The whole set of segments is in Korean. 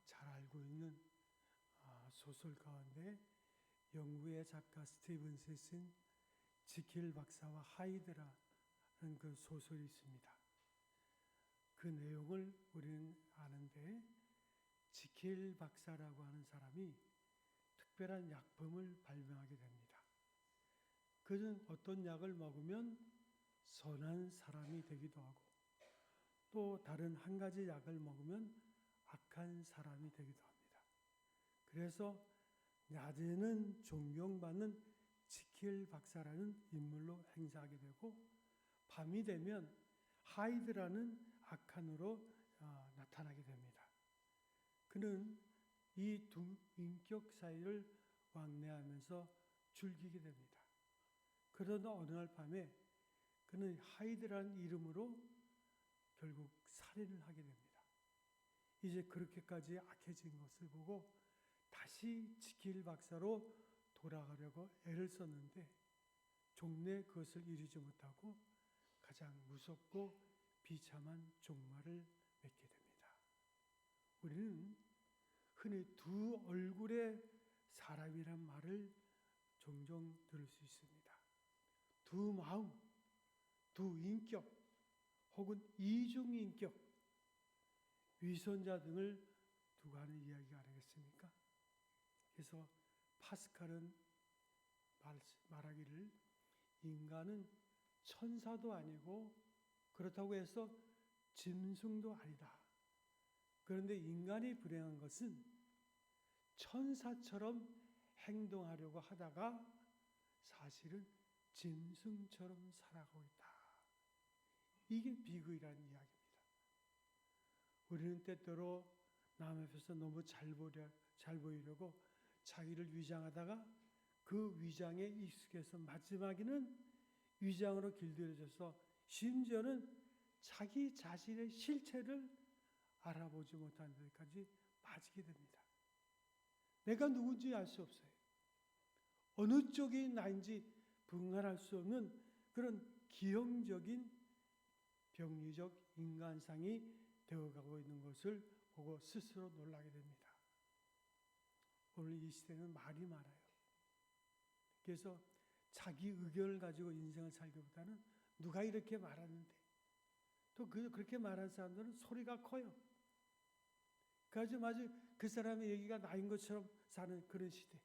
잘 알고 있는 소설 가운데 영국의 작가 스티븐스에 쓴 지킬 박사와 하이드라는 그 소설이 있습니다. 그 내용을 우리는 아는데, 지킬 박사라고 하는 사람이 특별한 약품을 발명하게 됩니다. 그는 어떤 약을 먹으면 선한 사람이 되기도 하고, 또 다른 한 가지 약을 먹으면 악한 사람이 되기도 합니다. 그래서 낮에는 존경받는 지킬 박사라는 인물로 행사하게 되고, 밤이 되면 하이드라는 악한으로 나타나게 됩니다. 그는 이 두 인격 사이를 왕래하면서 즐기게 됩니다. 그러다 어느 날 밤에 그는 하이드라는 이름으로 결국 살인을 하게 됩니다. 이제 그렇게까지 악해진 것을 보고 다시 지킬 박사로 돌아가려고 애를 썼는데 종래 그것을 이루지 못하고 가장 무섭고 비참한 종말을 맺게 됩니다. 우리는 흔히 두 얼굴의 사람이란 말을 종종 들을 수 있습니다. 두 마음, 두 인격, 혹은 이중인격, 위선자 등을 두고 하는 이야기가 아니겠습니까? 그래서 파스칼은 말하기를 인간은 천사도 아니고 그렇다고 해서 짐승도 아니다. 그런데 인간이 불행한 것은 천사처럼 행동하려고 하다가 사실은 짐승처럼 살아가고 있다. 이게 비극이라는 이야기입니다. 우리는 때때로 남 앞에서 너무 잘 보이려고 자기를 위장하다가 그 위장에 익숙해서 마지막에는 위장으로 길들여져서 심지어는 자기 자신의 실체를 알아보지 못하는 데까지 빠지게 됩니다. 내가 누군지 알 수 없어요. 어느 쪽이 나인지 분간할 수 없는 그런 기형적인 병리적 인간상이 되어가고 있는 것을 보고 스스로 놀라게 됩니다. 오늘 이 시대는 말이 많아요. 그래서 자기 의견을 가지고 인생을 살기보다는 누가 이렇게 말하는데, 또 그렇게 말하는 사람들은 소리가 커요. 그래서 마치 그 사람의 얘기가 나인 것처럼 사는 그런 시대.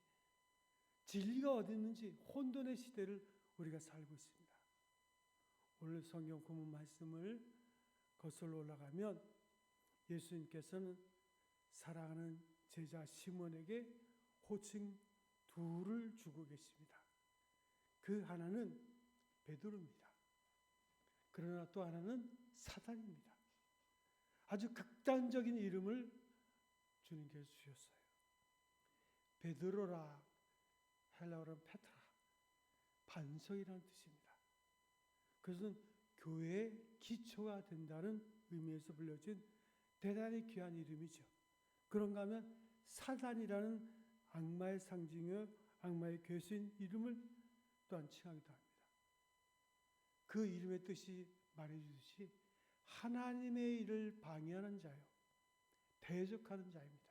진리가 어디 있는지 혼돈의 시대를 우리가 살고 있습니다. 오늘 성경 본문 말씀을 거슬러 올라가면 예수님께서는 사랑하는 제자 시몬에게 호칭 둘을 주고 계십니다. 그 하나는 베드로입니다. 그러나 또 하나는 사단입니다. 아주 극단적인 이름을 주님께서 주셨어요. 베드로라, 헬라어로는 페트라, 반석이라는 뜻입니다. 그것은 교회의 기초가 된다는 의미에서 불려진 대단히 귀한 이름이죠. 그런가 하면 사단이라는 악마의 상징이요, 악마의 괴수인 이름을 또한 칭하기도 합니다. 그 이름의 뜻이 말해주듯이 하나님의 일을 방해하는 자요, 대적하는 자입니다.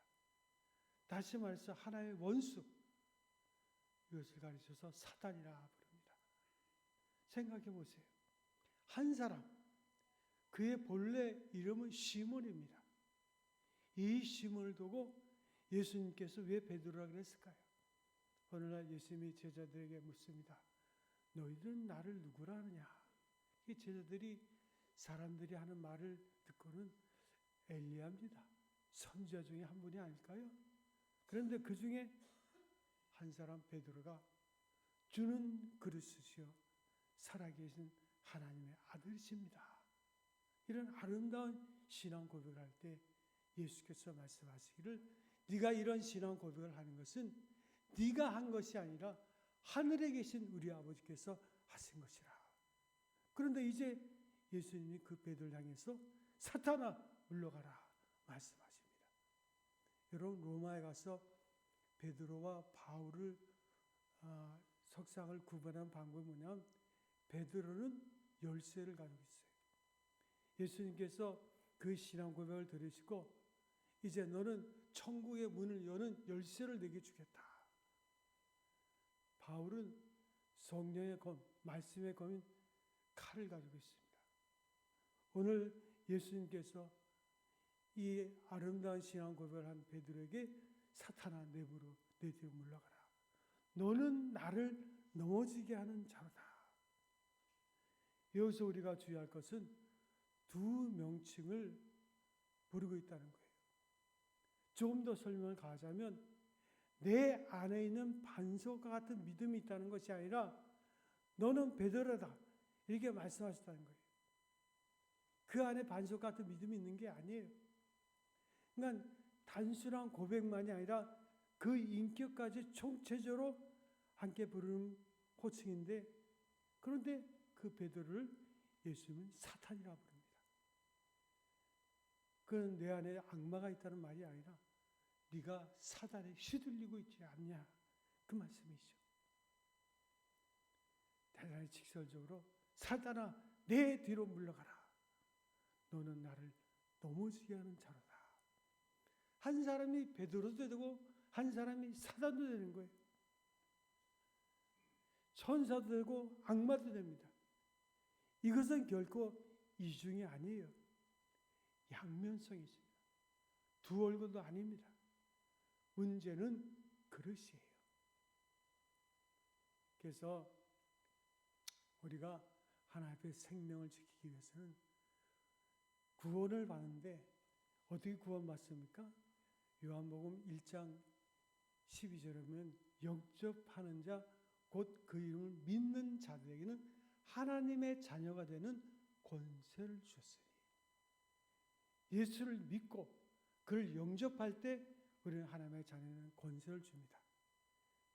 다시 말해서 하나의 원수, 이것을 가르쳐서 사단이라 부릅니다. 생각해 보세요. 한 사람, 그의 본래 이름은 시몬입니다. 이 시몬을 두고 예수님께서 왜 베드로라 그랬을까요? 어느 날 예수님이 제자들에게 묻습니다. 너희들은 나를 누구라 하느냐? 이 제자들이 사람들이 하는 말을 듣고는 엘리야입니다. 선지자 중에 한 분이 아닐까요? 그런데 그 중에 한 사람 베드로가 주는 그리스도시요 살아계신 하나님의 아들이십니다. 이런 아름다운 신앙 고백을 할 때 예수께서 말씀하시기를 네가 이런 신앙 고백을 하는 것은 네가 한 것이 아니라 하늘에 계신 우리 아버지께서 하신 것이라. 그런데 이제 예수님이 그 베드로를 향해서 사탄아 물러가라 말씀하십니다. 여러분, 로마에 가서 베드로와 바울을 석상을 구분한 방법이 뭐냐면 베드로는 열쇠를 가지고 있어요. 예수님께서 그 신앙 고백을 들으시고 이제 너는 천국의 문을 여는 열쇠를 내게 주겠다. 바울은 성령의 검, 말씀의 검인 칼을 가지고 있습니다. 오늘 예수님께서 이 아름다운 신앙 고백을 한 베드로에게 사탄아 내 뒤로 물러가라. 너는 나를 넘어지게 하는 자로다. 여기서 우리가 주의할 것은 두 명칭을 부르고 있다는 거예요. 조금 더 설명을 가하자면 내 안에 있는 반석과 같은 믿음이 있다는 것이 아니라 너는 베드로다 이렇게 말씀하셨다는 거예요. 그 안에 반석 같은 믿음이 있는 게 아니에요. 그러니까 단순한 고백만이 아니라 그 인격까지 총체적으로 함께 부르는 호칭인데, 그런데 그 베드로를 예수님은 사탄이라고 부릅니다. 그건 내 안에 악마가 있다는 말이 아니라 네가 사단에 휘둘리고 있지 않냐 그 말씀이죠. 대단히 직설적으로 사단아 내 뒤로 물러가라. 너는 나를 넘어지게 하는 자로다. 한 사람이 베드로도 되고 한 사람이 사단도 되는 거예요. 천사도 되고 악마도 됩니다. 이것은 결코 이중이 아니에요. 양면성이 있습니다. 두 얼굴도 아닙니다. 문제는 그릇이에요. 그래서 우리가 하나님 앞에 생명을 지키기 위해서는 구원을 받는데 어떻게 구원받습니까? 요한복음 1장 12절에 보면 영접하는 자 곧 그 이름을 믿는 자들에게는 하나님의 자녀가 되는 권세를 주셨으니, 예수를 믿고 그를 영접할 때 우리는 하나님의 자녀는 권세를 줍니다.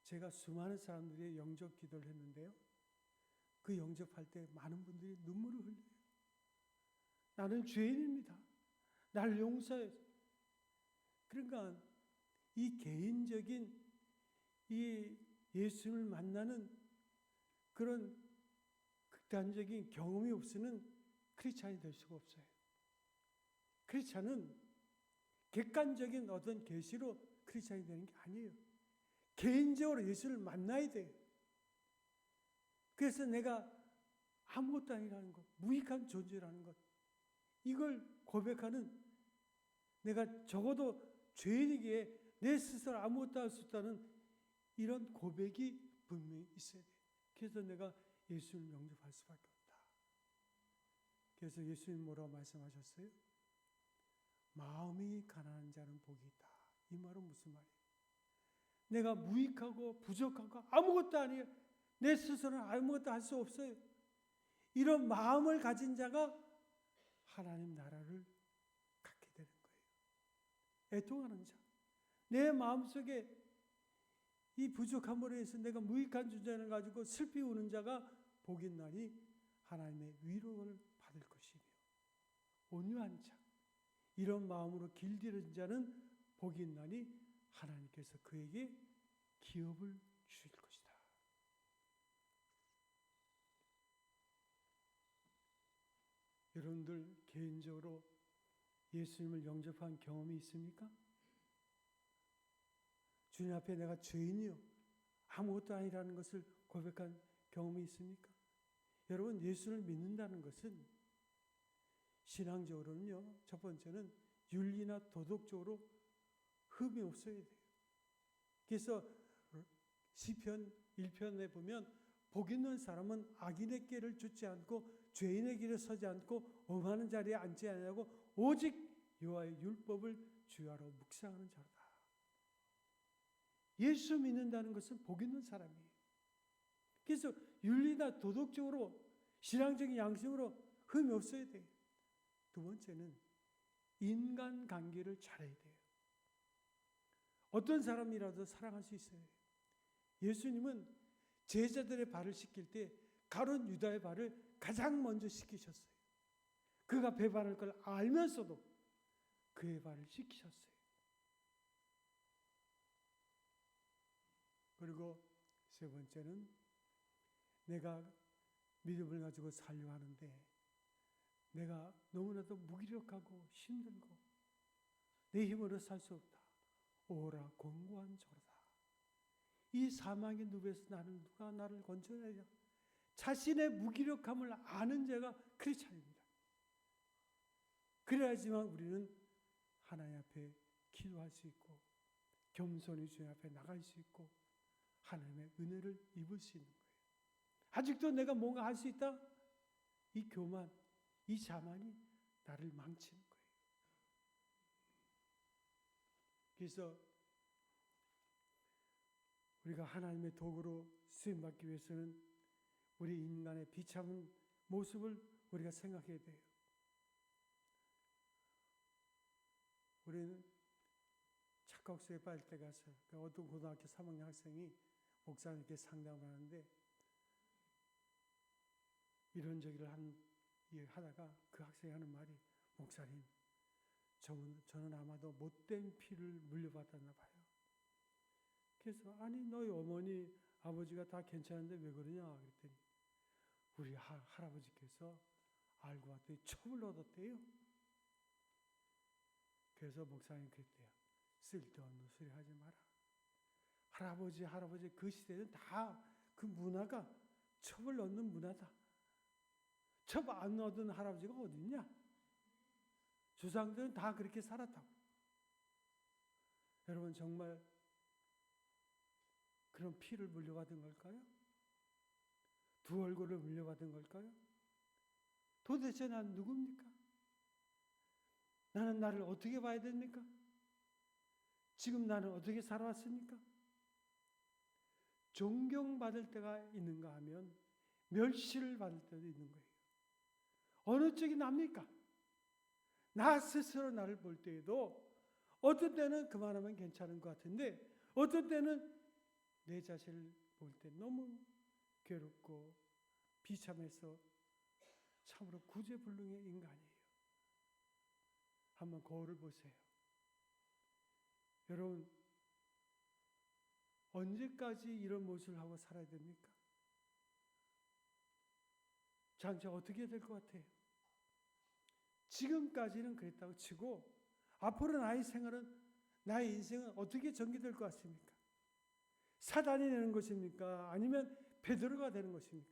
제가 수많은 사람들이 영접 기도를 했는데요, 그 영접할 때 많은 분들이 눈물을 흘려요. 나는 죄인입니다. 나를 용서해. 그러니까 이 개인적인 이 예수를 만나는 그런 극단적인 경험이 없으면 크리스찬이 될 수가 없어요. 크리스찬은 객관적인 어떤 계시로 크리스찬이 되는 게 아니에요. 개인적으로 예수를 만나야 돼요. 그래서 내가 아무것도 아니라는 것, 무익한 존재라는 것, 이걸 고백하는, 내가 적어도 죄인이기에 내 스스로 아무것도 할 수 없다는 이런 고백이 분명히 있어야 돼요. 그래서 내가 예수를 영접할 수밖에 없다. 그래서 예수님 뭐라고 말씀하셨어요? 마음이 가난한 자는 복이 있다. 이 말은 무슨 말이에요? 내가 무익하고 부족하고 아무것도 아니에요. 내 스스로는 아무것도 할 수 없어요. 이런 마음을 가진 자가 하나님 나라를 갖게 되는 거예요. 애통하는 자. 내 마음속에 이 부족함으로 해서 내가 무익한 존재를 가지고 슬피 우는 자가 복이 있나니 하나님의 위로를 받을 것이며, 온유한 자, 이런 마음으로 길들인 자는 복이 있나니 하나님께서 그에게 기업을 주실 것이다. 여러분들 개인적으로 예수님을 영접한 경험이 있습니까? 주님 앞에 내가 죄인이요 아무것도 아니라는 것을 고백한 경험이 있습니까? 여러분, 예수를 믿는다는 것은 신앙적으로는요, 첫 번째는 윤리나 도덕적으로 흠이 없어야 돼요. 그래서 시편 1편에 보면 복 있는 사람은 악인의 길을 쫓지 않고 죄인의 길에 서지 않고 엄하는 자리에 앉지 아니하고 오직 여호와의 율법을 주야로 묵상하는 자로다. 예수 믿는다는 것은 복 있는 사람이에요. 그래서 윤리나 도덕적으로 신앙적인 양심으로 흠이 없어야 돼요. 두 번째는 인간관계를 잘해야 돼요. 어떤 사람이라도 사랑할 수 있어요. 예수님은 제자들의 발을 씻길 때 가룟 유다의 발을 가장 먼저 씻기셨어요. 그가 배반할 걸 알면서도 그의 발을 씻기셨어요. 그리고 세 번째는 내가 믿음을 가지고 살려고 하는데 내가 너무나도 무기력하고 힘들고 내 힘으로 살 수 없다. 오라 권고한 저로다. 이 사망의 늪에서 누가 나를 건져내랴. 자신의 무기력함을 아는 자가 크리스찬입니다. 그래야지만 우리는 하나님 앞에 기도할 수 있고 겸손히 주님 앞에 나갈 수 있고 하나님의 은혜를 입을 수 있는 거예요. 아직도 내가 뭔가 할 수 있다? 이 교만, 이 자만이 나를 망치는 거예요. 그래서 우리가 하나님의 도구로 쓰임받기 위해서는 우리 인간의 비참한 모습을 우리가 생각해야 돼요. 우리는 착각수에 빠질 때가 있어요. 어떤 고등학교 3학년 학생이 목사님께 상담을 하는데 이런 저기를 하다가 그 학생이 하는 말이 목사님, 저는 아마도 못된 피를 물려받았나 봐요. 그래서 아니 너희 어머니 아버지가 다 괜찮은데 왜 그러냐 그랬더니 우리 할아버지께서 알고 봤더니 첩을 얻었대요. 그래서 목사님 그랬대요. 쓸데없는 소리 하지 마라. 할아버지 그 시대는 다 그 문화가 첩을 얻는 문화다. 첩 안 얻은 할아버지가 어디 있냐? 조상들은 다 그렇게 살았다고. 여러분 정말 그런 피를 물려받은 걸까요? 두 얼굴을 물려받은 걸까요? 도대체 난 누굽니까? 나는 나를 어떻게 봐야 됩니까? 지금 나는 어떻게 살아왔습니까? 존경받을 때가 있는가 하면 멸시를 받을 때도 있는 거예요. 어느 쪽이 납니까? 나 스스로 나를 볼 때에도 어떤 때는 그만하면 괜찮은 것 같은데 어떤 때는 내 자신을 볼 때 너무 괴롭고 비참해서 참으로 구제불능의 인간이에요. 한번 거울을 보세요. 여러분 언제까지 이런 모습을 하고 살아야 됩니까? 장차 어떻게 될 것 같아요? 지금까지는 그랬다고 치고 앞으로 나의 인생은 어떻게 전개될 것 같습니까? 사단이 되는 것입니까? 아니면 베드로가 되는 것입니까?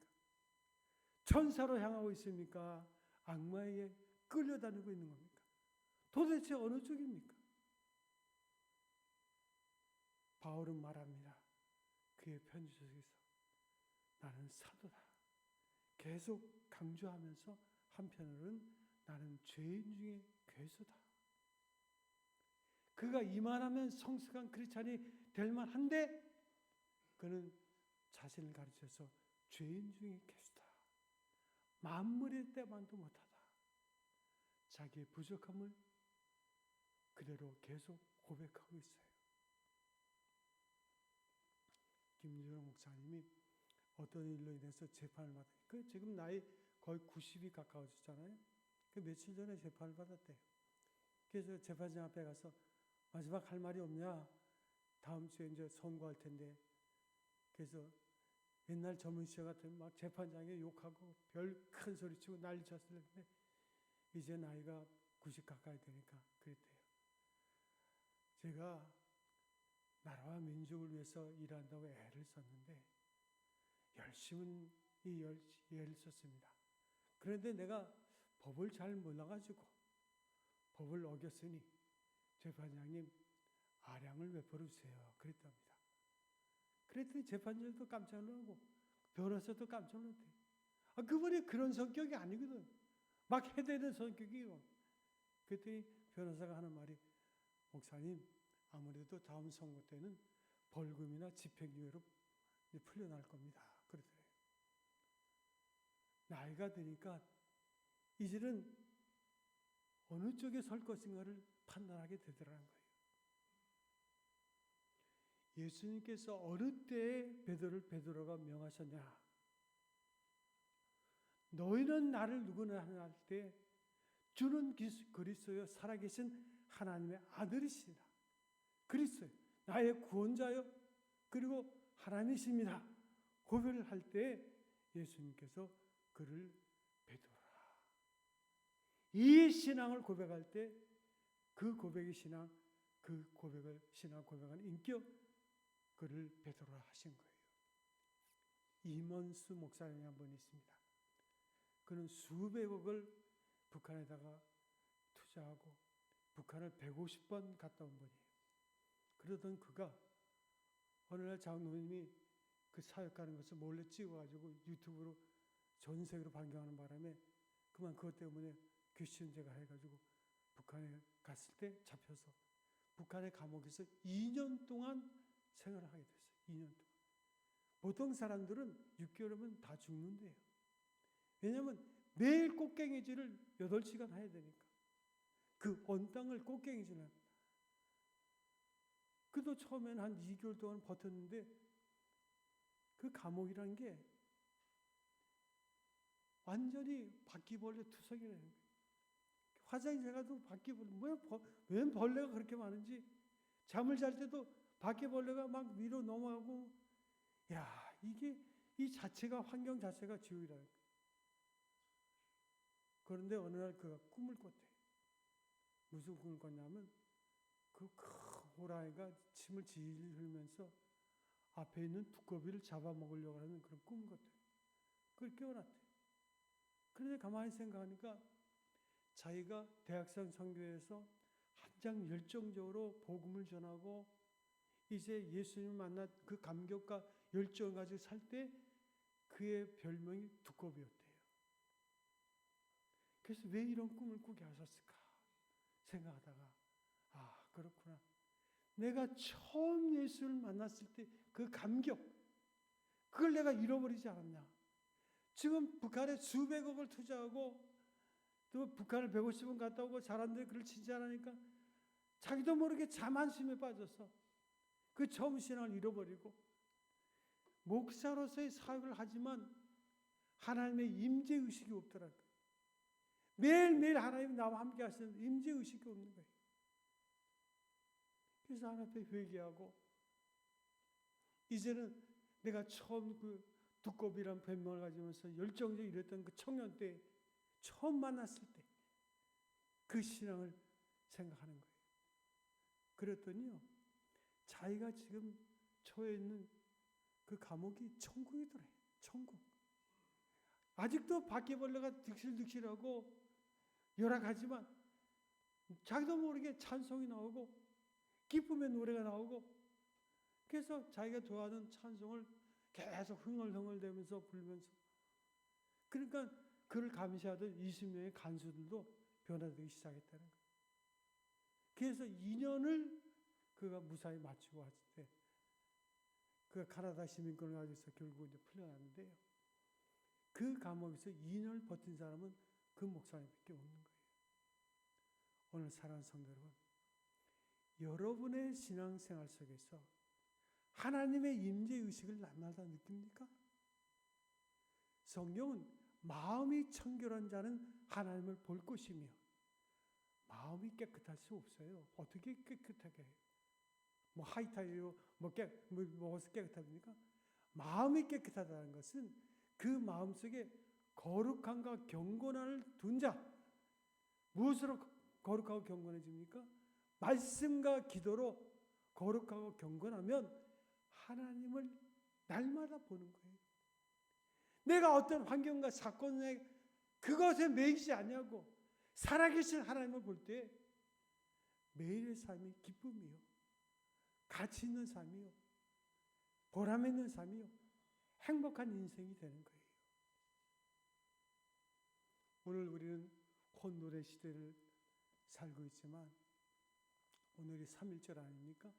천사로 향하고 있습니까? 악마에게 끌려다니고 있는 겁니까? 도대체 어느 쪽입니까? 바울은 말합니다. 그의 편지 속에서 나는 사도다. 계속 강조하면서 한편으로는 나는 죄인 중에 괴수다. 그가 이만하면 성숙한 크리스찬이 될 만한데 그는 자신을 가르쳐서 죄인 중에 괴수다. 만물일 때만도 못하다. 자기의 부족함을 그대로 계속 고백하고 있어요. 김준호 목사님이 어떤 일로 인해서 재판을 받았어요. 지금 나이 거의 90이 가까워졌잖아요. 며칠 전에 재판을 받았대요. 그래서 재판장 앞에 가서 마지막 할 말이 없냐? 다음 주에 이제 선고할 텐데. 그래서 옛날 젊은 시절 같으면 막 재판장에 욕하고 별 큰 소리 치고 난리 쳤을 텐데 이제 나이가 90 가까이 되니까 그랬대요. 제가 나라와 민족을 위해서 일한다고 애를 썼는데 열심히 애를 썼습니다. 그런데 내가 법을 잘 몰라가지고 법을 어겼으니 재판장님 아량을 베풀어 주세요. 그랬답니다. 그랬더니 재판장도 깜짝 놀라고 변호사도 깜짝 놀랐대요. 그분이 그런 성격이 아니거든. 막 해대는 성격이고. 그랬더니 변호사가 하는 말이 목사님 아무래도 다음 선고 때는 벌금이나 집행유예로 풀려날 겁니다. 그러더래요. 나이가 드니까 이제는 어느 쪽에 설 것인가를 판단하게 되더라는 거예요. 예수님께서 어느 때에 베드로가 명하셨냐? 너희는 나를 누구나 하나 할 때 주는 그리스도여 살아계신 하나님의 아들이시라. 그리스도 나의 구원자요 그리고 하나님이십니다. 고백을 할 때 예수님께서 그를 베드로라. 이 신앙을 고백할 때 그 고백의 신앙 그 고백을, 신앙 고백하는 인격, 그를 베드로라 하신 거예요. 임원수 목사님이 한 분 있습니다. 그는 수백억을 북한에다가 투자하고 북한을 150번 갔다 온 분이에요. 그러던 그가 어느 날 장로님이 그 사역 가는 것을 몰래 찍어가지고 유튜브로 전 세계로 반경하는 바람에 그만 그것 때문에 귀신죄가 해가지고 북한에 갔을 때 잡혀서 북한의 감옥에서 2년 동안 생활을 하게 됐어요. 2년 동안. 보통 사람들은 6개월이면 다 죽는데요. 왜냐하면 매일 꽃갱이질을 8시간 해야 되니까. 그 온 땅을 꽃갱이질을 합니다. 그도 처음에는 한 2개월 동안 버텼는데 그 감옥이라는 게 완전히 바퀴벌레 투성이라는 거예요. 화장실 가도 바퀴벌레, 웬 벌레가 그렇게 많은지, 잠을 잘 때도 바퀴벌레가 막 위로 넘어가고, 야, 이 자체가, 환경 자체가 지옥이라는 거예요. 그런데 어느 날 그가 꿈을 꿨대요. 무슨 꿈을 꿨냐면, 그 큰 호랑이가 침을 질질 흘리면서 앞에 있는 두꺼비를 잡아먹으려고 하는 그런 꿈을 꿨대요. 그걸 깨어났대요. 그런데 가만히 생각하니까 자기가 대학생 선교회에서 한창 열정적으로 복음을 전하고 이제 예수님을 만나 그 감격과 열정을 가지고 살 때 그의 별명이 두꺼비였대요. 그래서 왜 이런 꿈을 꾸게 하셨을까 생각하다가, 아, 그렇구나. 내가 처음 예수를 만났을 때 그 감격, 그걸 내가 잃어버리지 않았냐. 지금 북한에 수백억을 투자하고 또 북한을 150번 갔다 오고 사람들이 그를 칭찬하니까 자기도 모르게 자만심에 빠져서 그 처음 신앙을 잃어버리고 목사로서의 사역을 하지만 하나님의 임재의식이 없더라고요. 매일매일 하나님 나와 함께 하시는 임재의식이 없는 거예요. 그래서 하나님 앞에 회개하고 이제는 내가 처음 그 두꺼비란 변명을 가지면서 열정적으로 이랬던 그 청년 때 처음 만났을 때 그 신앙을 생각하는 거예요. 그랬더니요, 자기가 지금 처해 있는 그 감옥이 천국이더래요. 천국. 아직도 바퀴벌레가 득실득실하고 열악하지만 자기도 모르게 찬송이 나오고 기쁨의 노래가 나오고 그래서 자기가 좋아하는 찬송을 계속 흥얼흥얼대면서 부르면서 그러니까 그를 감시하던 20명의 간수들도 변화되기 시작했다는 거예요. 그래서 2년을 그가 무사히 마치고 왔을 때 그가 카나다 시민권을 가지고서 결국 이제 풀려났는데요. 그 감옥에서 2년을 버틴 사람은 그 목사님밖에 없는 거예요. 오늘 사랑하는 성도 여러분, 여러분의 신앙생활 속에서 하나님의 임재의식을 날마다 느낍니까? 성경은 마음이 청결한 자는 하나님을 볼 것이며 마음이 깨끗할 수 없어요. 어떻게 깨끗하게 해요? 뭐 하이타이로 먹어서 깨끗합니까? 마음이 깨끗하다는 것은 그 마음속에 거룩함과 경건함을 둔 자. 무엇으로 거룩하고 경건해집니까? 말씀과 기도로 거룩하고 경건하면 하나님을 날마다 보는 거예요. 내가 어떤 환경과 사건에 그것에 매이지 않냐고 살아계신 하나님을 볼 때 매일의 삶이 기쁨이요, 가치 있는 삶이요, 보람 있는 삶이요, 행복한 인생이 되는 거예요. 오늘 우리는 혼돈의 시대를 살고 있지만 오늘이 3.1절 아닙니까?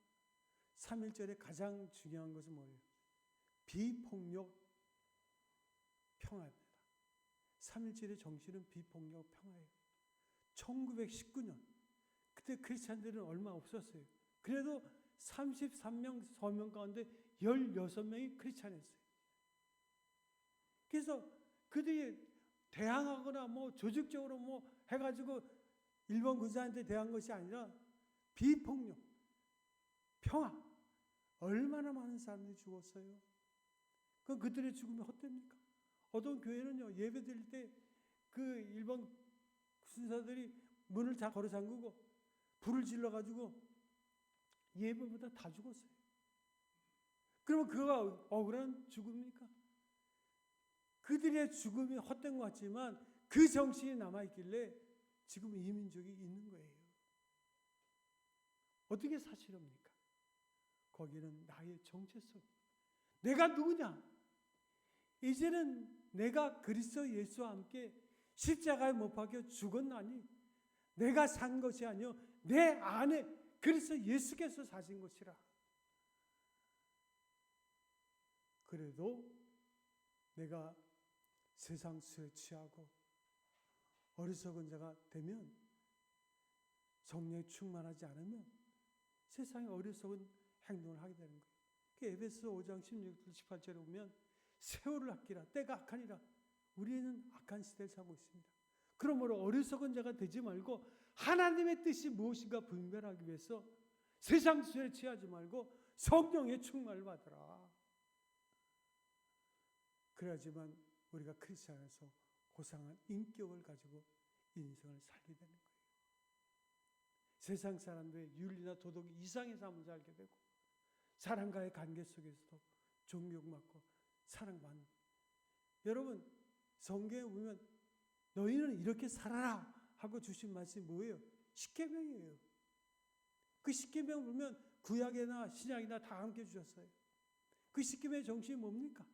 3.1절의 가장 중요한 것은 뭐예요? 비폭력 평화입니다. 3.1절의 정신은 비폭력 평화예요. 1919년 그때 크리스찬들은 얼마 없었어요. 그래도 33명 서명 가운데 16명이 크리스찬이었어요. 그래서 그들이 대항하거나 뭐 조직적으로 뭐 해가지고 일본 군사한테 대한 것이 아니라 비폭력, 평화. 얼마나 많은 사람들이 죽었어요. 그럼 그들의 죽음이 헛됩니까? 어떤 교회는요, 예배 드릴 때 그 일본 군사들이 문을 다 걸어 잠그고 불을 질러가지고 예배보다 다 죽었어요. 그러면 그가 억울한 죽음입니까? 그들의 죽음이 헛된 것 같지만 그 정신이 남아있길래 지금 이 민족이 있는 거예요. 어떻게 사실입니까? 거기는 나의 정체성. 내가 누구냐? 이제는 내가 그리스도 예수와 함께 십자가에 못 박혀 죽었나니 내가 산 것이 아니요 내 안에 그리스도 예수께서 사신 것이라. 그래도 내가 세상 수에 취하고 어리석은 자가 되면 성령에 충만하지 않으면 세상에 어리석은 행동을 하게 되는 거예요. 에베소 5장 16절 18절에 보면 세월을 아끼라 때가 악하니라. 우리는 악한 시대를 살고 있습니다. 그러므로 어리석은 자가 되지 말고 하나님의 뜻이 무엇인가 분별하기 위해서 세상 수에 취하지 말고 성령의 충만을 받으라. 그래야지만 우리가 크리스천 안에서 고상한 인격을 가지고 인생을 살게 되는 거예요. 세상 사람들의 윤리나 도덕 이상의 삶을 살게 되고 사람과의 관계 속에서도 존경받고 사랑받는. 여러분 성경에 보면 너희는 이렇게 살아라 하고 주신 말씀이 뭐예요? 십계명이에요. 그 십계명 보면 구약이나 신약이나 다 함께 주셨어요. 그 십계명의 정신이 뭡니까?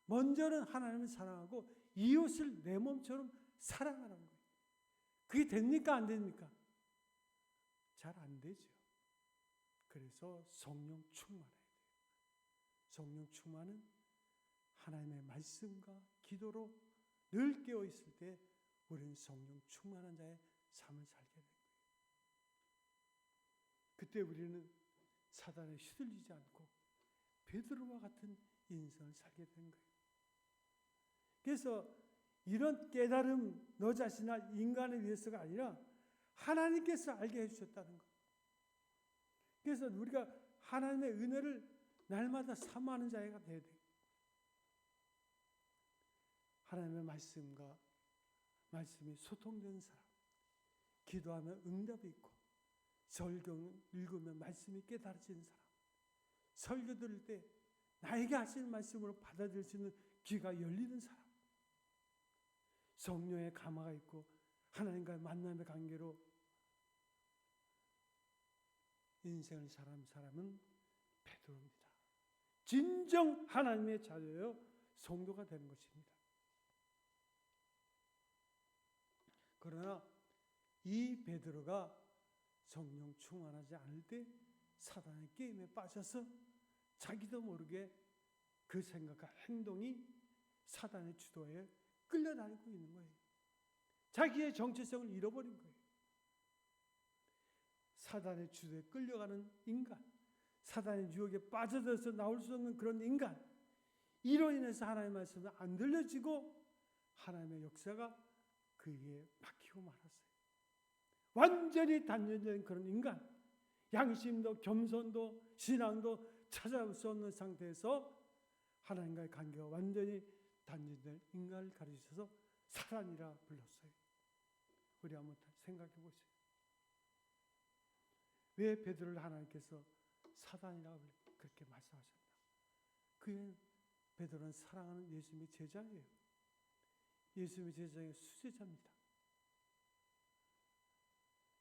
먼저는 하나님을 사랑하고 이웃을 내 몸처럼 사랑하라는 거예요. 그게 됩니까? 안 됩니까? 잘 안 되죠. 그래서 성령 충만해야 돼요. 성령 충만은 하나님의 말씀과 기도로 늘 깨어 있을 때 우리는 성령 충만한 자의 삶을 살게 돼요. 그때 우리는 사단에 휘둘리지 않고 베드로와 같은 인생을 살게 된 거예요. 그래서 이런 깨달음 너 자신이나 인간을 위해서가 아니라 하나님께서 알게 해주셨다는 것. 그래서 우리가 하나님의 은혜를 날마다 사모하는 자가 돼야 돼요. 하나님의 말씀과 말씀이 소통되는 사람, 기도하면 응답이 있고 설교 읽으면 말씀이 깨달아지는 사람, 설교 들을 때 나에게 하시는 말씀으로 받아들일 수 있는 귀가 열리는 사람, 성령의 감화가 있고 하나님과의 만남의 관계로 인생을 사는 사람은 베드로입니다. 진정 하나님의 자녀요 성도가 되는 것입니다. 그러나 이 베드로가 성령 충만하지 않을 때 사단의 게임에 빠져서 자기도 모르게 그 생각과 행동이 사단의 주도에 끌려다니고 있는 거예요. 자기의 정체성을 잃어버린 거예요. 사단의 주도에 끌려가는 인간, 사단의 유혹에 빠져들어서 나올 수 없는 그런 인간, 이로 인해서 하나님의 말씀은 안 들려지고 하나님의 역사가 그에게 막히고 말았어요. 완전히 단련된 그런 인간, 양심도 겸손도 신앙도 찾아올 수 없는 상태에서 하나님과의 관계가 완전히 단련된 인간을 가르치셔서 사단이라 불렀어요. 우리 한번 생각해 보세요. 왜 베드로를 하나님께서 사단이라고 그렇게 말씀하셨나? 그는 베드로는 사랑하는 예수님의 제자예요. 예수님의 제자의 수제자입니다.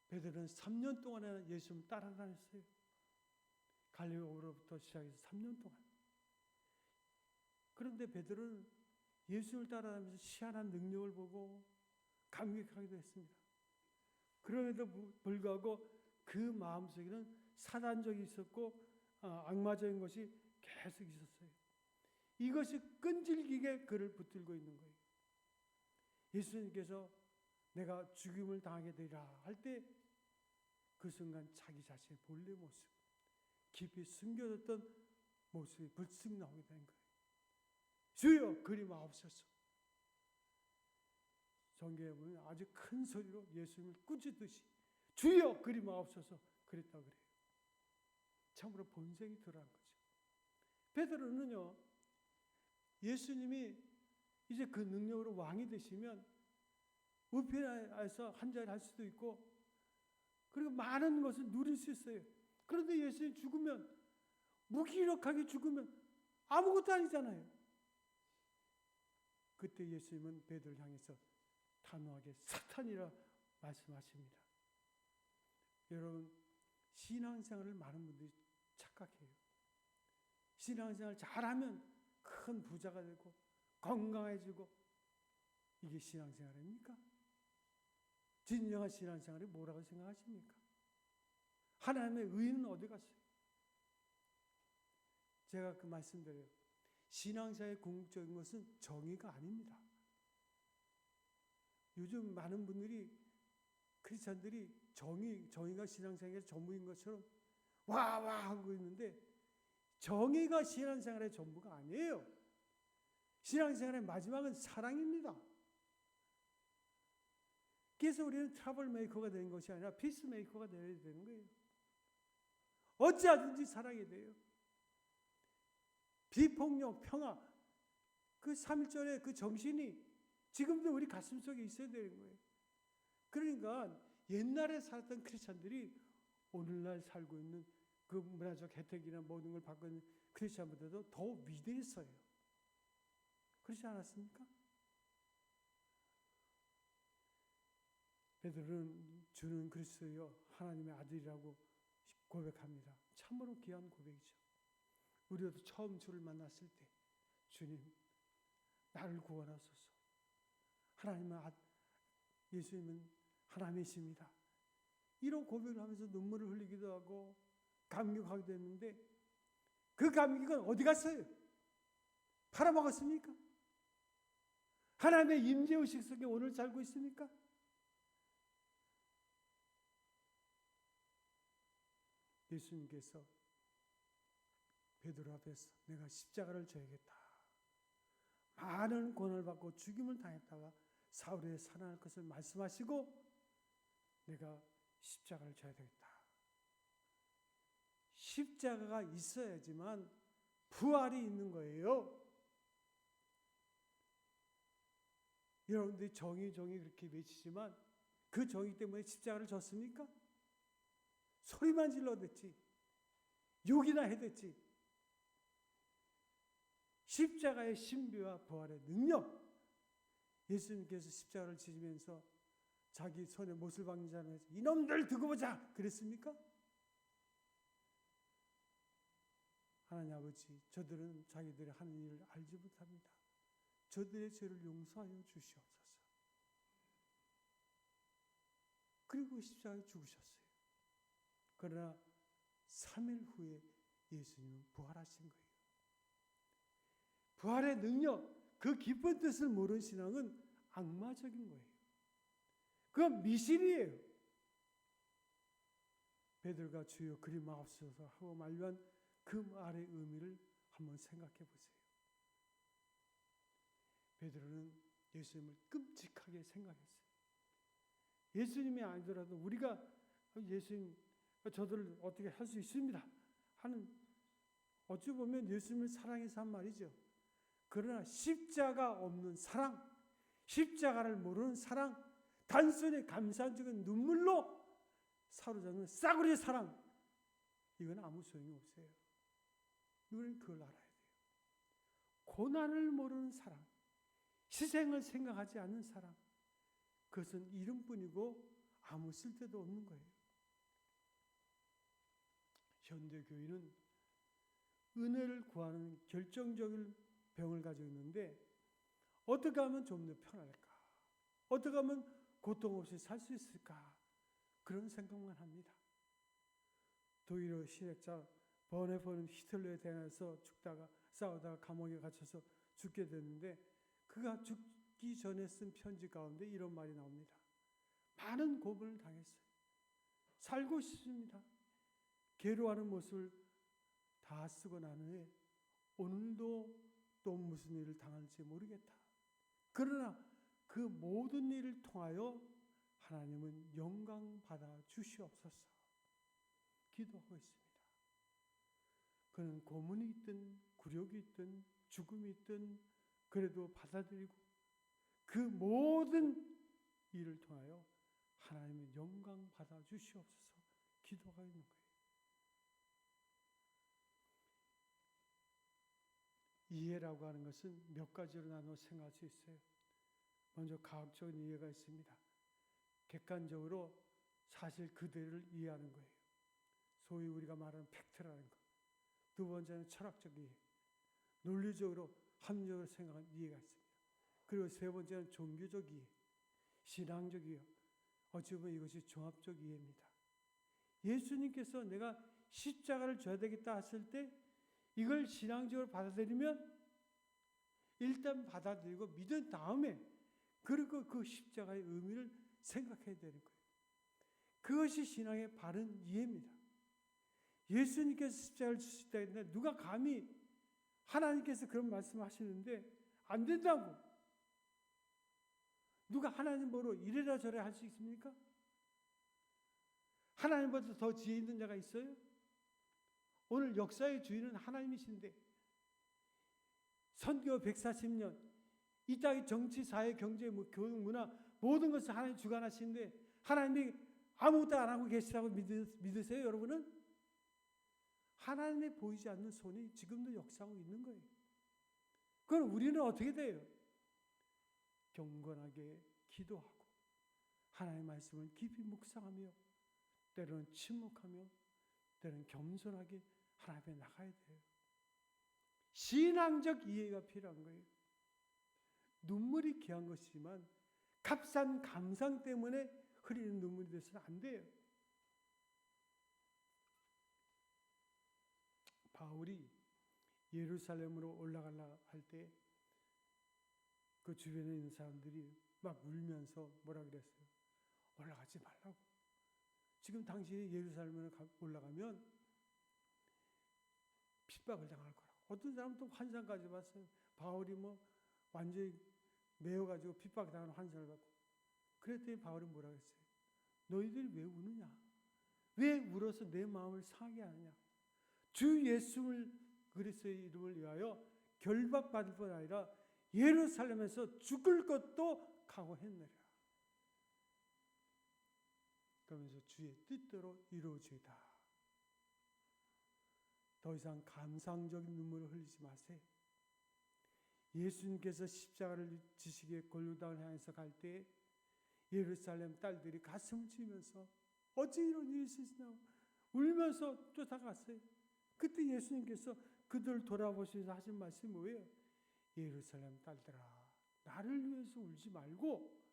베드로는 3년 동안이나 예수님을 따라다녔어요. 갈릴리로부터 시작해서 3년 동안. 그런데 베드로는 예수를 따라다니면서 희한한 능력을 보고 감격하기도 했습니다. 그럼에도 불구하고 그 마음속에는 사단적이 있었고 악마적인 것이 계속 있었어요. 이것이 끈질기게 그를 붙들고 있는 거예요. 예수님께서 내가 죽임을 당하게 되리라 할 때 그 순간 자기 자신의 본래 모습, 깊이 숨겨졌던 모습이 불쑥 나오게 된 거예요. 주여 그리 마옵소서. 성경에 보면 아주 큰 소리로 예수님을 꾸짖듯이 주여 그리 마옵소서 그랬다고 그래요. 참으로 본색이 드러난 거죠. 베드로는요, 예수님이 이제 그 능력으로 왕이 되시면 우편에서 한 자리 할 수도 있고 그리고 많은 것을 누릴 수 있어요. 그런데 예수님 죽으면, 무기력하게 죽으면 아무것도 아니잖아요. 그때 예수님은 베드로를 향해서 단호하게 사탄이라 말씀하십니다. 여러분, 신앙생활을 많은 분들이 착각해요. 신앙생활 잘하면 큰 부자가 되고 건강해지고, 이게 신앙생활입니까? 진정한 신앙생활이 뭐라고 생각하십니까? 하나님의 의는 어디 갔어요? 제가 그 말씀드려요. 신앙생활의 궁극적인 것은 정의가 아닙니다. 요즘 많은 분들이, 크리스찬들이 정의가 신앙생활의 전부인 것처럼 와와 하고 있는데, 정의가 신앙생활의 전부가 아니에요. 신앙생활의 마지막은 사랑입니다. 그래서 우리는 트러블 메이커가 되는 것이 아니라 피스 메이커가 되어야 되는 거예요. 어찌하든지 사랑이 돼요. 비폭력, 평화, 그 3.1절의 그 정신이 지금도 우리 가슴속에 있어야 되는 거예요. 그러니까 옛날에 살았던 크리스찬들이 오늘날 살고 있는 그 문화적 혜택이나 모든 걸 받고 있는 크리스찬보다도 더 위대했어요. 그렇지 않았습니까? 베드로는 주는 그리스도여 하나님의 아들이라고 고백합니다. 참으로 귀한 고백이죠. 우리도 처음 주를 만났을 때, 주님, 나를 구원하소서. 예수님은 하나님이십니다. 이런 고백을 하면서 눈물을 흘리기도 하고 감격하게 됐는데, 그 감격은 어디 갔어요? 팔아먹었습니까? 하나님의 임재의식 속에 오늘 살고 있습니까? 예수님께서 베드로 앞에서 내가 십자가를 져야겠다, 많은 고난을 받고 죽임을 당했다가 사흘에 살아날 것을 말씀하시고, 내가 십자가를 져야 되겠다. 십자가가 있어야지만 부활이 있는 거예요. 여러분들이 정의 그렇게 외치지만 그 정의 때문에 십자가를 졌습니까? 소리만 질러댔지, 욕이나 해댔지. 십자가의 신비와 부활의 능력, 예수님께서 십자가를 지시면서 자기 손에 못을 박는 자면서 이놈들 두고 보자 그랬습니까? 하나님 아버지, 저들은 자기들의 하는 일을 알지 못합니다. 저들의 죄를 용서하여 주시옵소서. 그리고 십자가에 죽으셨어요. 그러나 3일 후에 예수님은 부활하신 거예요. 부활의 능력, 그 깊은 뜻을 모르는 신앙은 악마적인 거예요. 그건 미신이에요. 베드로가 주여 그리 마옵소서 하고 말한 그 말의 의미를 한번 생각해 보세요. 베드로는 예수님을 끔찍하게 생각했어요. 예수님이 아니더라도 우리가 예수님, 저들을 어떻게 할 수 있습니다 하는, 어찌 보면 예수님을 사랑해서 한 말이죠. 그러나 십자가 없는 사랑, 십자가를 모르는 사랑, 단순히 감사적인 눈물로 사로잡는 싸구려 사랑, 이건 아무 소용이 없어요. 우리는 그걸 알아야 돼요. 고난을 모르는 사랑, 희생을 생각하지 않는 사랑, 그것은 이름뿐이고 아무 쓸데도 없는 거예요. 현대교회는 은혜를 구하는 결정적인 병을 가지고 있는데, 어떻게 하면 좀 더 편할까? 어떻게 하면 고통 없이 살 수 있을까? 그런 생각만 합니다. 독일어 신학자 버네폰 히틀러에 대해서 싸우다가 감옥에 갇혀서 죽게 됐는데, 그가 죽기 전에 쓴 편지 가운데 이런 말이 나옵니다. 많은 고문을 당했어요. 살고 싶습니다. 괴로워하는 모습을 다 쓰고 난 후에 오늘도 또 무슨 일을 당할지 모르겠다. 그러나 그 모든 일을 통하여 하나님은 영광 받아 주시옵소서 기도하고 있습니다. 그는 고문이 있든 굴욕이 있든 죽음이 있든 그래도 받아들이고 그 모든 일을 통하여 하나님의 영광 받아 주시옵소서 기도하고 있는 거예요. 이해라고 하는 것은 몇 가지로 나눠 생각할 수 있어요. 먼저 과학적인 이해가 있습니다. 객관적으로 사실 그대를 이해하는 거예요. 소위 우리가 말하는 팩트라는 것. 두 번째는 철학적 이해. 논리적으로 합리적으로 생각하는 이해가 있습니다. 그리고 세 번째는 종교적 이해, 신앙적 이해. 어찌 보면 이것이 종합적 이해입니다. 예수님께서 내가 십자가를 져야 되겠다 했을 때 이걸 신앙적으로 받아들이면 일단 받아들이고 믿은 다음에 그리고 그 십자가의 의미를 생각해야 되는 거예요. 그것이 신앙의 바른 이해입니다. 예수님께서 십자가를 지셨다 했는데 누가 감히 하나님께서 그런 말씀하시는데 안 된다고. 누가 하나님 보러 이래라 저래라 할 수 있습니까? 하나님보다 더 지혜 있는 자가 있어요? 오늘 역사의 주인은 하나님이신데 선교 140년 이 땅의 정치, 사회, 경제, 교육, 문화 모든 것을 하나님 주관하시는데 하나님이 아무것도 안 하고 계시다고 믿으세요, 여러분은? 하나님의 보이지 않는 손이 지금도 역사하고 있는 거예요. 그럼 우리는 어떻게 돼요? 경건하게 기도하고 하나님의 말씀을 깊이 묵상하며 때로는 침묵하며 때로는 겸손하게 하나님 앞에 나가야 돼요. 신앙적 이해가 필요한 거예요. 눈물이 귀한 것이지만 값싼 감상 때문에 흐리는 눈물이 돼서는 안 돼요. 바울이 예루살렘으로 올라가려 할 때 그 주변에 있는 사람들이 막 울면서 뭐라 그랬어요? 올라가지 말라고. 지금 당신이 예루살렘으로 올라가면 핍박을 당할 거라고. 어떤 사람은 또 환상까지 봤어요. 바울이 완전히 매어가지고 핍박당하는 환상을 받고. 그랬더니 바울이 뭐라 그랬어요? 너희들이 왜 우느냐? 왜 울어서 내 마음을 상하게 하느냐? 주 예수 그리스도의 이름을 위하여 결박받을 뿐 아니라 예루살렘에서 죽을 것도 각오했느라. 그러면서 주의 뜻대로 이루어지이다. 더 이상 감상적인 눈물을 흘리지 마세요. 예수님께서 십자가를 지시기에 골고다를 향해서 갈 때 예루살렘 딸들이 가슴을 치면서 어찌 이런 일이 있으시냐 울면서 쫓아갔어요. 그때 예수님께서 그들을 돌아보시면서 하신 말씀이 뭐예요? 예루살렘 딸들아, 나를 위해서 울지 말고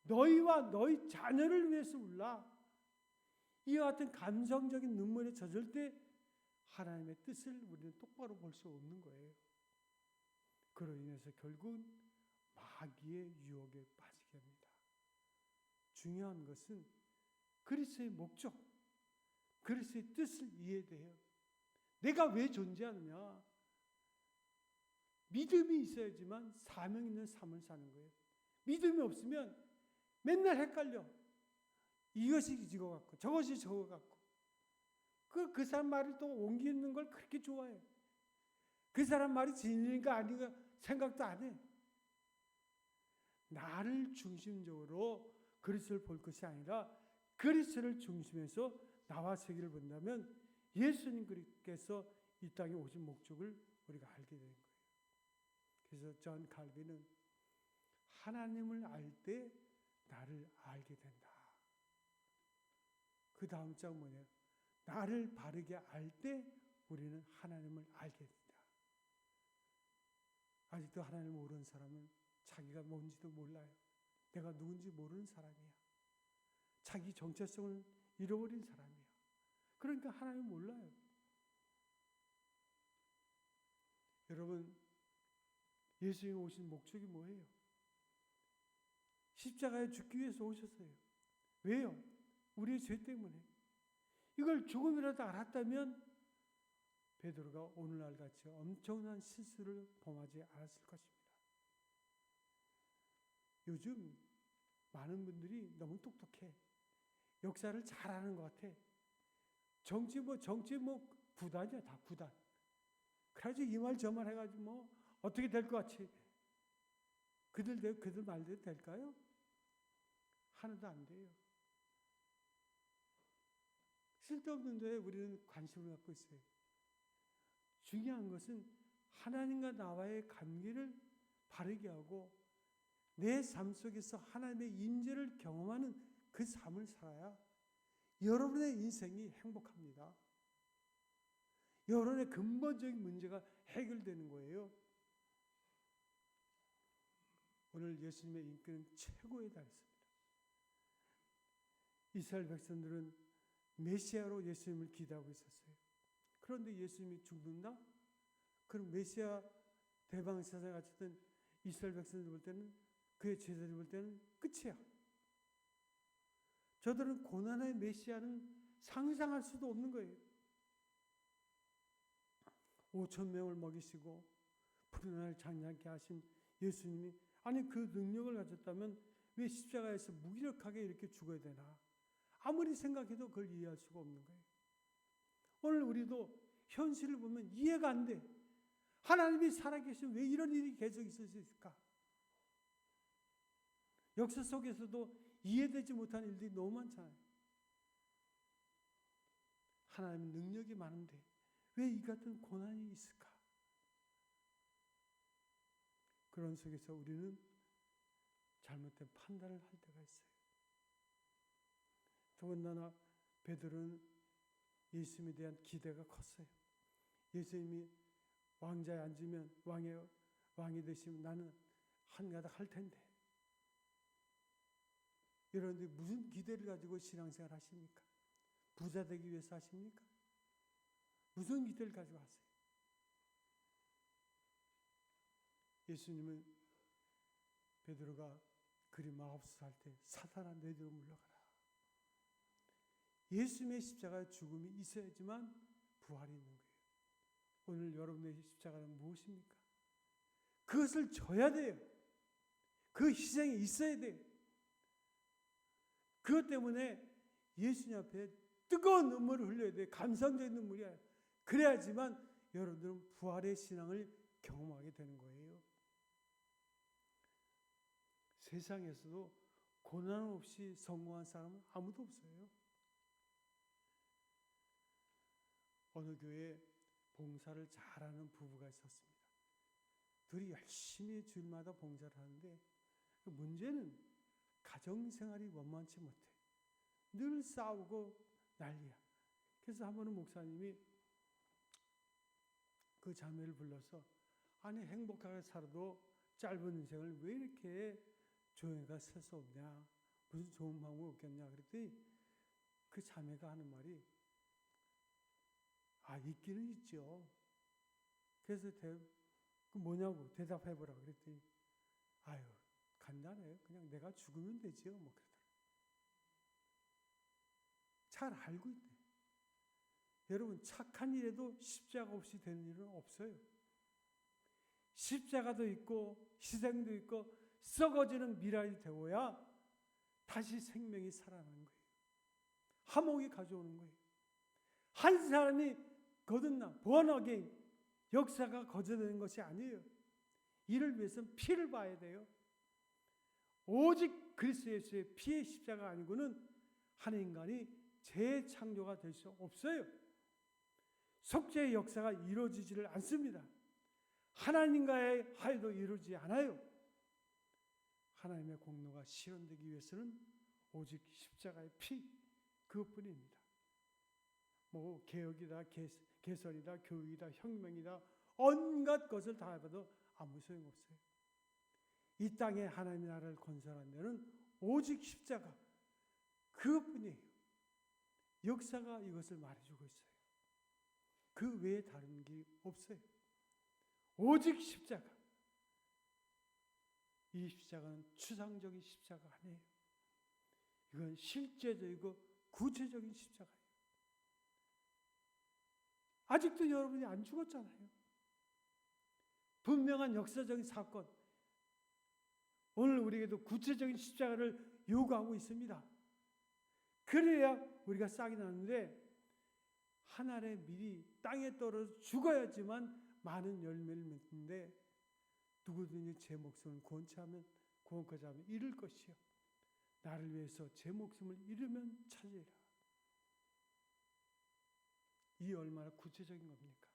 너희와 너희 자녀를 위해서 울라. 이와 같은 감성적인 눈물에 젖을 때 하나님의 뜻을 우리는 똑바로 볼 수 없는 거예요. 그로 인해서 결국은 마귀의 유혹에 빠지게 합니다. 중요한 것은 그리스도의 목적, 그리스도의 뜻을 이해돼요. 내가 왜 존재하느냐? 믿음이 있어야지만 사명 있는 삶을 사는 거예요. 믿음이 없으면 맨날 헷갈려. 이것이 이거 같고 저것이 저거 같고. 그 사람 말을 또 옮기는 걸 그렇게 좋아해. 그 사람 말이 진리인가 아닌가 생각도 안 해. 나를 중심적으로 그리스도를 볼 것이 아니라 그리스도를 중심해서 나와 세계를 본다면 예수님께서 이 땅에 오신 목적을 우리가 알게 되는 거예요. 그래서 존 칼빈은 하나님을 알 때 나를 알게 된다. 그 다음 장 뭐냐? 나를 바르게 알 때 우리는 하나님을 알게 된다. 아직도 하나님을 모르는 사람은 자기가 뭔지도 몰라요. 내가 누군지 모르는 사람이야. 자기 정체성을 잃어버린 사람이야. 그러니까 하나님을 몰라요. 여러분, 예수님이 오신 목적이 뭐예요? 십자가에 죽기 위해서 오셨어요. 왜요? 우리의 죄 때문에. 이걸 조금이라도 알았다면 베드로가 오늘날 같이 엄청난 실수를 범하지 않았을 것입니다. 요즘 많은 분들이 너무 똑똑해. 역사를 잘 아는 것 같아. 정치 구단이야, 다 구단. 그래가지고 이 말 저 말 해가지고 어떻게 될 것 같이. 그들 말대로 될까요? 하나도 안 돼요. 쓸데없는 데에 우리는 관심을 갖고 있어요. 중요한 것은 하나님과 나와의 관계를 바르게 하고 내 삶 속에서 하나님의 임재를 경험하는 그 삶을 살아야 여러분의 인생이 행복합니다. 여러분의 근본적인 문제가 해결되는 거예요. 오늘 예수님의 인기는 최고에 달했습니다. 이스라엘 백성들은 메시아로 예수님을 기대하고 있었어요. 그런데 예수님이 죽는다? 그럼 메시아 대방세상에 갇혔던 이스라엘 백성들 볼 때는, 그의 제자들 볼 때는 끝이야. 저들은 고난의 메시아는 상상할 수도 없는 거예요. 5천 명을 먹이시고 푸른 하늘 장량케 하신 예수님이, 아니 그 능력을 가졌다면 왜 십자가에서 무기력하게 이렇게 죽어야 되나? 아무리 생각해도 그걸 이해할 수가 없는 거예요. 오늘 우리도 현실을 보면 이해가 안 돼. 하나님이 살아계시면 왜 이런 일이 계속 있을 수 있을까? 역사 속에서도 이해되지 못한 일들이 너무 많잖아요. 하나님은 능력이 많은데 왜 이 같은 고난이 있을까? 그런 속에서 우리는 잘못된 판단을 할 때가 있어요. 더군다나 베드로는 예수님에 대한 기대가 컸어요. 예수님이 왕자에 앉으면 왕이 되시면 나는 한가닥 할 텐데. 여러분들이 무슨 기대를 가지고 신앙생활 하십니까? 부자 되기 위해서 하십니까? 무슨 기대를 가지고 하세요? 예수님은 베드로가 그리 마법사 할 때 사탄아 내 뒤로 물러가라. 예수님의 십자가의 죽음이 있어야지만 부활이 있는 거예요. 오늘 여러분의 십자가는 무엇입니까? 그것을 져야 돼요. 그 희생이 있어야 돼요. 그것 때문에 예수님 앞에 뜨거운 눈물을 흘려야 돼요. 감성적인 눈물이야. 그래야지만 여러분들은 부활의 신앙을 경험하게 되는 거예요. 세상에서도 고난 없이 성공한 사람은 아무도 없어요. 어느 교회에 봉사를 잘하는 부부가 있었습니다. 둘이 열심히 주일마다 봉사를 하는데 문제는 가정생활이 원만치 못해. 늘 싸우고 난리야. 그래서 한 번은 목사님이 그 자매를 불러서 아니 행복하게 살아도 짧은 인생을 왜 이렇게 조용히가 셀 수 없냐. 무슨 좋은 방법이 없겠냐. 그랬더니 그 자매가 하는 말이 있기는 있죠. 그래서 그 뭐냐고 대답해보라 그랬더니 간단해요. 그냥 내가 죽으면 되지요. 뭐 그러더라고요. 잘 알고 있네. 여러분 착한 일에도 십자가 없이 되는 일은 없어요. 십자가도 있고 희생도 있고 썩어지는 미랄이 되어야 다시 생명이 살아나는 거예요. 화목이 가져오는 거예요. 한 사람이 거듭나 born 역사가 거저되는 것이 아니에요. 이를 위해서는 피를 봐야 돼요. 오직 그리스도 예수의 피의 십자가 아니고는 한 인간이 재창조가 될 수 없어요. 속죄의 역사가 이루어지지를 않습니다. 하나님과의 화해도 이루어지지 않아요. 하나님의 공로가 실현되기 위해서는 오직 십자가의 피 그것뿐입니다. 뭐 개혁이다, 개선이다, 교육이다, 혁명이다 온갖 것을 다 해봐도 아무 소용없어요. 이 땅에 하나님의 나라를 건설한 데는 오직 십자가 그것뿐이에요. 역사가 이것을 말해주고 있어요. 그 외에 다른 게 없어요. 오직 십자가. 이 십자가는 추상적인 십자가 아니에요. 이건 실제적이고 구체적인 십자가예요. 아직도 여러분이 안 죽었잖아요. 분명한 역사적인 사건. 오늘 우리에게도 구체적인 십자가를 요구하고 있습니다. 그래야 우리가 싹이 나는데 한 알의 밀이 땅에 떨어져 죽어야지만 많은 열매를 맺는데 누구든지 제 목숨을 구원코자 하면 잃을 것이요. 나를 위해서 제 목숨을 잃으면 찾으리라. 이 얼마나 구체적인 겁니까?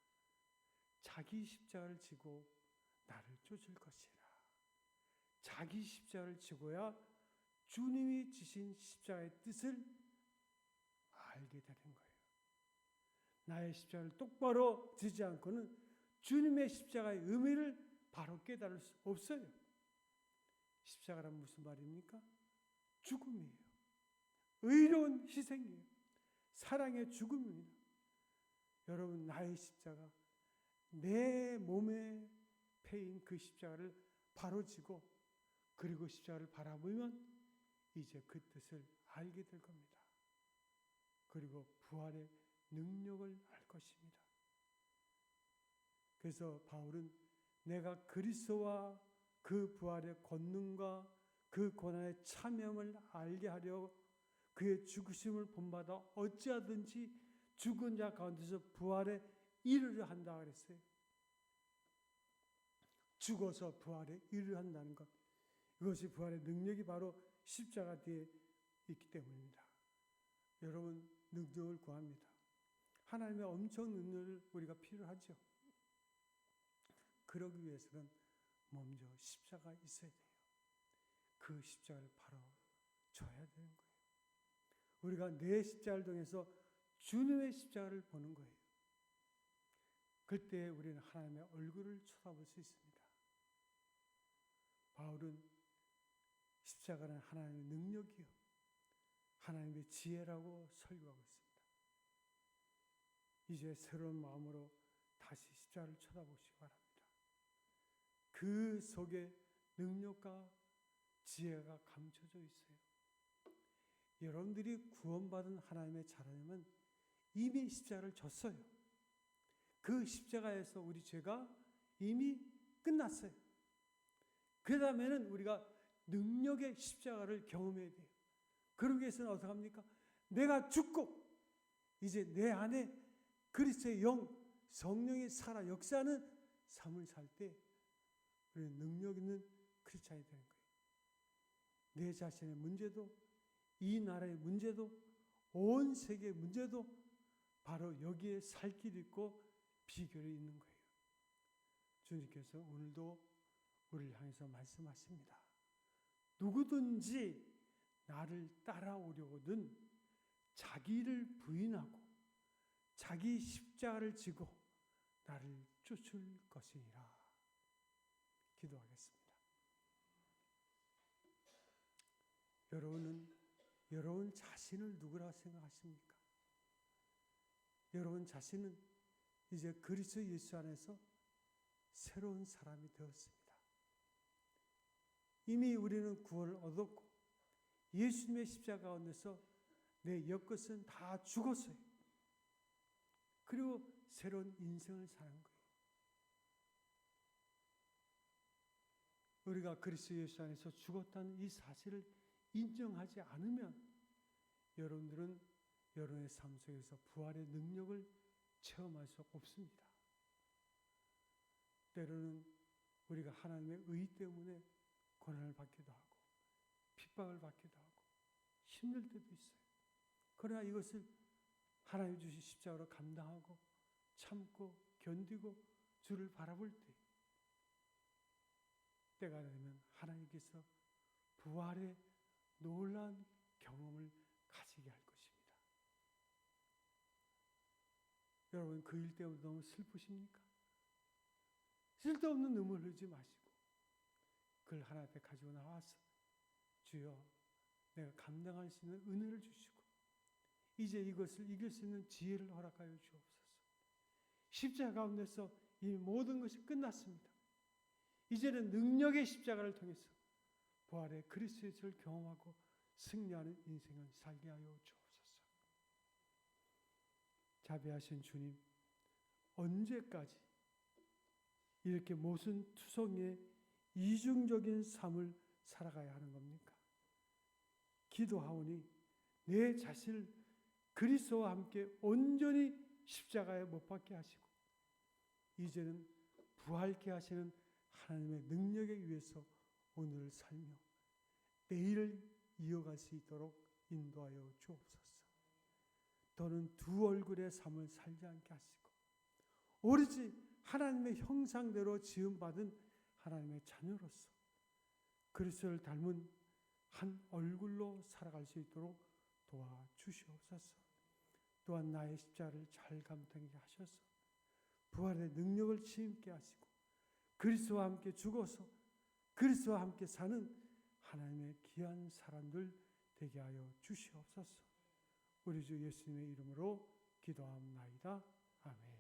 자기 십자가를 지고 나를 쫓을 것이라. 자기 십자가를 지고야 주님이 지신 십자가의 뜻을 알게 되는 거예요. 나의 십자가를 똑바로 지지 않고는 주님의 십자가의 의미를 바로 깨달을 수 없어요. 십자가란 무슨 말입니까? 죽음이에요. 의로운 희생이에요. 사랑의 죽음입니다. 여러분, 나의 십자가, 내 몸에 패인 그 십자가를 바로 지고 그리고 십자가를 바라보면 이제 그 뜻을 알게 될 겁니다. 그리고 부활의 능력을 알 것입니다. 그래서 바울은 내가 그리스도와 그 부활의 권능과 그 고난의 참여를 알게 하려 그의 죽으심을 본받아 어찌하든지 죽은 자 가운데서 부활에 이르려 한다 그랬어요. 죽어서 부활에 이르려 한다는 것. 이것이 부활의 능력이 바로 십자가 뒤에 있기 때문입니다. 여러분, 능력을 구합니다. 하나님의 엄청 능력을 우리가 필요하죠. 그러기 위해서는 먼저 십자가 있어야 돼요. 그 십자가를 바로 져야 되는 거예요. 우리가 내 십자가를 통해서 주님의 십자가를 보는 거예요. 그때 우리는 하나님의 얼굴을 쳐다볼 수 있습니다. 바울은 십자가는 하나님의 능력이요, 하나님의 지혜라고 설교하고 있습니다. 이제 새로운 마음으로 다시 십자가를 쳐다보시기 바랍니다. 그 속에 능력과 지혜가 감춰져 있어요. 여러분들이 구원받은 하나님의 자녀는 이미 십자가를 졌어요. 그 십자가에서 우리 죄가 이미 끝났어요. 그 다음에는 우리가 능력의 십자가를 경험해야 돼요. 그러기 위해서는 어떻게 합니까? 내가 죽고 이제 내 안에 그리스도의 영, 성령이 살아 역사하는 삶을 살 때 우리는 능력 있는 크리스찬이 되는 거예요. 내 자신의 문제도, 이 나라의 문제도, 온 세계의 문제도 바로 여기에 살 길이 있고 비결이 있는 거예요. 주님께서 오늘도 우리를 향해서 말씀하십니다. 누구든지 나를 따라오려거든 자기를 부인하고 자기 십자가를 지고 나를 쫓을 것이니라. 기도하겠습니다. 여러분은 여러분 자신을 누구라 생각하십니까? 여러분 자신은 이제 그리스도 예수 안에서 새로운 사람이 되었습니다. 이미 우리는 구원을 얻었고 예수님의 십자가 가운데서 내 옆것은 다 죽었어요. 그리고 새로운 인생을 사는 거예요. 우리가 그리스도 예수 안에서 죽었다는 이 사실을 인정하지 않으면 여러분들은 여러분의 삶 속에서 부활의 능력을 체험할 수 없습니다. 때로는 우리가 하나님의 의 때문에 고난을 받기도 하고 핍박을 받기도 하고 힘들 때도 있어요. 그러나 이것을 하나님 주신 십자가로 감당하고 참고 견디고 주를 바라볼 때 때가 되면 하나님께서 부활의 놀라운 경험을 가지게 할 것입니다. 여러분, 그 일 때문에 너무 슬프십니까? 쓸데없는 눈물 흘리지 마시고 그걸 하나님 앞에 가지고 나와서 주여, 내가 감당할 수 있는 은혜를 주시고 이제 이것을 이길 수 있는 지혜를 허락하여 주옵소서. 십자가 가운데서 이 모든 것이 끝났습니다. 이제는 능력의 십자가를 통해서 부활의 그리스도 예수를 경험하고 승리하는 인생을 살게 하여 주옵소서. 자비하신 주님, 언제까지 이렇게 모순투성의 이중적인 삶을 살아가야 하는 겁니까? 기도하오니 내 자신을 그리스도와 함께 온전히 십자가에 못 박게 하시고 이제는 부활케 하시는 하나님의 능력에 의해서 오늘을 살며 내일을 이어갈 수 있도록 인도하여 주옵소서. 더는 두 얼굴의 삶을 살지 않게 하시고 오로지 하나님의 형상대로 지음받은 하나님의 자녀로서 그리스도를 닮은 한 얼굴로 살아갈 수 있도록 도와주시옵소서. 또한 나의 십자가를 잘 감당하게 하셔서 부활의 능력을 힘있게 하시고 그리스도와 함께 죽어서 그리스도와 함께 사는 하나님의 귀한 사람들 되게 하여 주시옵소서. 우리 주 예수님의 이름으로 기도합나이다. 아멘.